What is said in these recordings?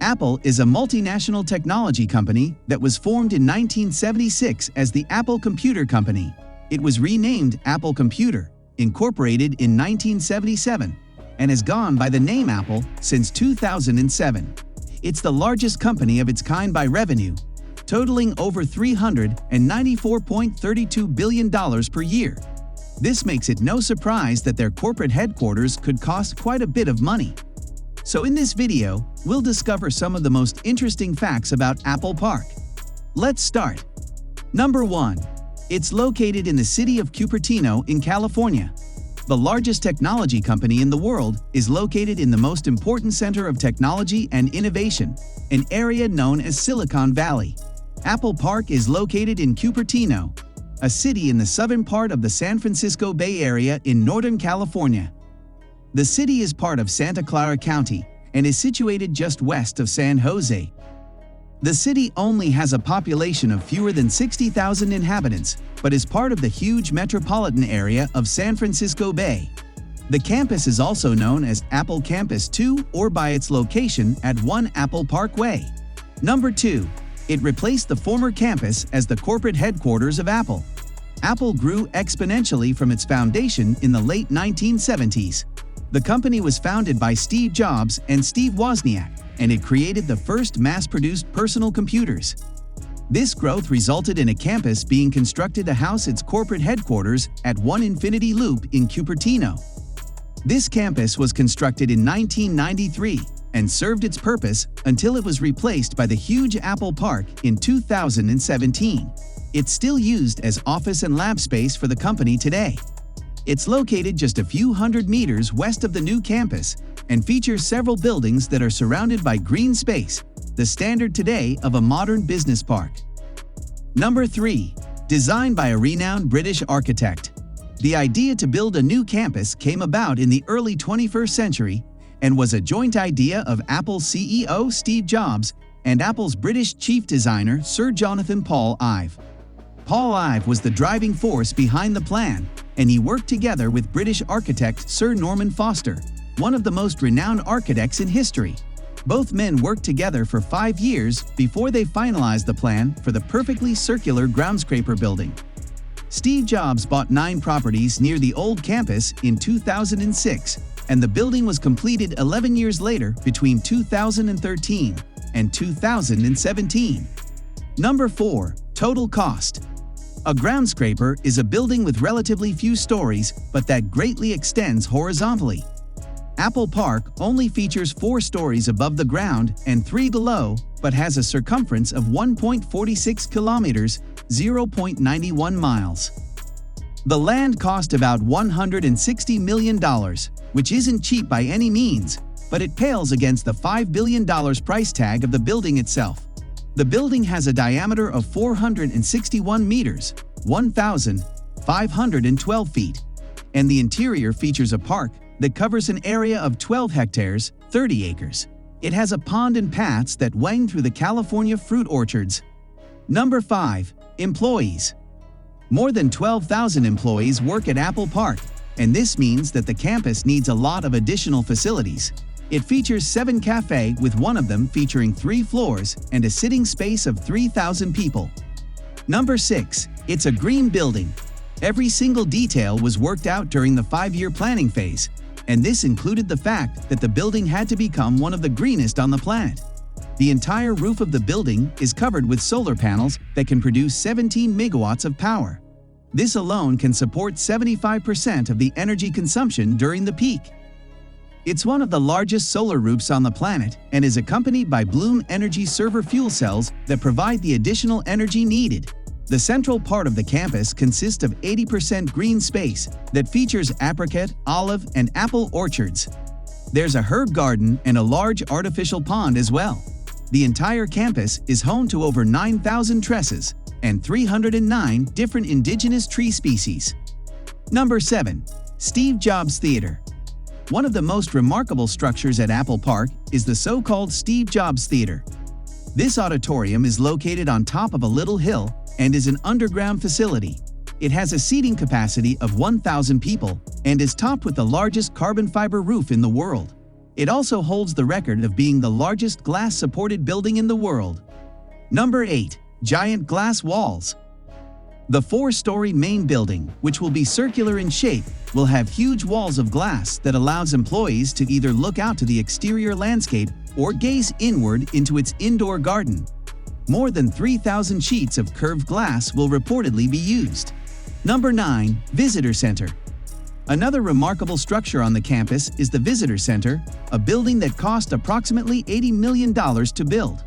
Apple is a multinational technology company that was formed in 1976 as the Apple Computer Company. It was renamed Apple Computer, incorporated in 1977, and has gone by the name Apple since 2007. It's the largest company of its kind by revenue, totaling over $394.32 billion per year. This makes it no surprise that their corporate headquarters could cost quite a bit of money. So in this video, we'll discover some of the most interesting facts about Apple Park. Let's start. Number 1. It's located in the city of Cupertino in California. The largest technology company in the world is located in the most important center of technology and innovation, an area known as Silicon Valley. Apple Park is located in Cupertino, a city in the southern part of the San Francisco Bay Area in Northern California. The city is part of Santa Clara County and is situated just west of San Jose. The city only has a population of fewer than 60,000 inhabitants, but is part of the huge metropolitan area of San Francisco Bay. The campus is also known as Apple Campus 2 or by its location at 1 Apple Parkway. Number 2. It replaced the former campus as the corporate headquarters of Apple. Apple grew exponentially from its foundation in the late 1970s. The company was founded by Steve Jobs and Steve Wozniak, and it created the first mass-produced personal computers. This growth resulted in a campus being constructed to house its corporate headquarters at 1 Infinity Loop in Cupertino. This campus was constructed in 1993 and served its purpose until it was replaced by the huge Apple Park in 2017. It's still used as office and lab space for the company today. It's located just a few hundred meters west of the new campus and features several buildings that are surrounded by green space, the standard today of a modern business park. Number 3. Designed by a renowned British architect. The idea to build a new campus came about in the early 21st century and was a joint idea of Apple's CEO Steve Jobs and Apple's British chief designer Sir Jonathan Paul Ive. Paul Ive was the driving force behind the plan, and he worked together with British architect Sir Norman Foster, one of the most renowned architects in history. Both men worked together for 5 years before they finalized the plan for the perfectly circular groundscraper building. Steve Jobs bought 9 properties near the old campus in 2006, and the building was completed 11 years later between 2013 and 2017. Number 4. Total cost. A groundscraper is a building with relatively few stories, but that greatly extends horizontally. Apple Park only features 4 stories above the ground and 3 below, but has a circumference of 1.46 kilometers, 0.91 miles. The land cost about $160 million, which isn't cheap by any means, but it pales against the $5 billion price tag of the building itself. The building has a diameter of 461 meters, 1,512 feet, and the interior features a park that covers an area of 12 hectares, 30 acres. It has a pond and paths that wind through the California fruit orchards. Number 5. Employees. More than 12,000 employees work at Apple Park, and this means that the campus needs a lot of additional facilities. It features 7 cafes, with one of them featuring 3 floors and a sitting space of 3,000 people. Number 6. It's a green building. Every single detail was worked out during the 5-year planning phase, and this included the fact that the building had to become one of the greenest on the planet. The entire roof of the building is covered with solar panels that can produce 17 megawatts of power. This alone can support 75% of the energy consumption during the peak. It's one of the largest solar roofs on the planet and is accompanied by Bloom Energy server fuel cells that provide the additional energy needed. The central part of the campus consists of 80% green space that features apricot, olive, and apple orchards. There's a herb garden and a large artificial pond as well. The entire campus is home to over 9,000 trusses and 309 different indigenous tree species. Number 7. Steve Jobs Theater. One of the most remarkable structures at Apple Park is the so-called Steve Jobs Theater. This auditorium is located on top of a little hill and is an underground facility. It has a seating capacity of 1,000 people and is topped with the largest carbon fiber roof in the world. It also holds the record of being the largest glass-supported building in the world. Number 8. Giant glass walls. The 4-story main building, which will be circular in shape, will have huge walls of glass that allows employees to either look out to the exterior landscape or gaze inward into its indoor garden. More than 3,000 sheets of curved glass will reportedly be used. Number 9. Visitor Center. Another remarkable structure on the campus is the Visitor Center, a building that cost approximately $80 million to build.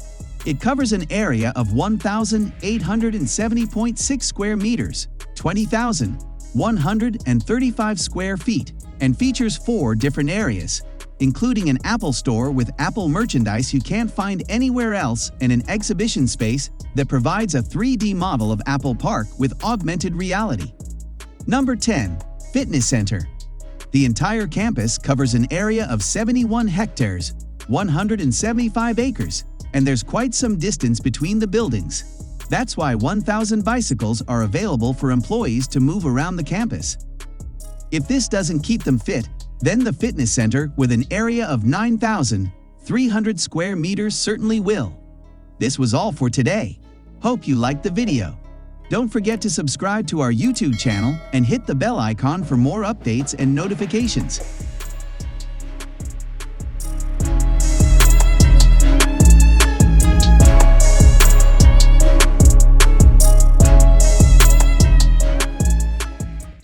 It covers an area of 1,870.6 square meters, 20,135 square feet, and features 4 different areas, including an Apple store with Apple merchandise you can't find anywhere else and an exhibition space that provides a 3D model of Apple Park with augmented reality. Number 10. Fitness Center. The entire campus covers an area of 71 hectares, 175 acres, and there's quite some distance between the buildings. That's why 1,000 bicycles are available for employees to move around the campus. If this doesn't keep them fit, then the fitness center with an area of 9,300 square meters certainly will. This was all for today. Hope you liked the video. Don't forget to subscribe to our YouTube channel and hit the bell icon for more updates and notifications.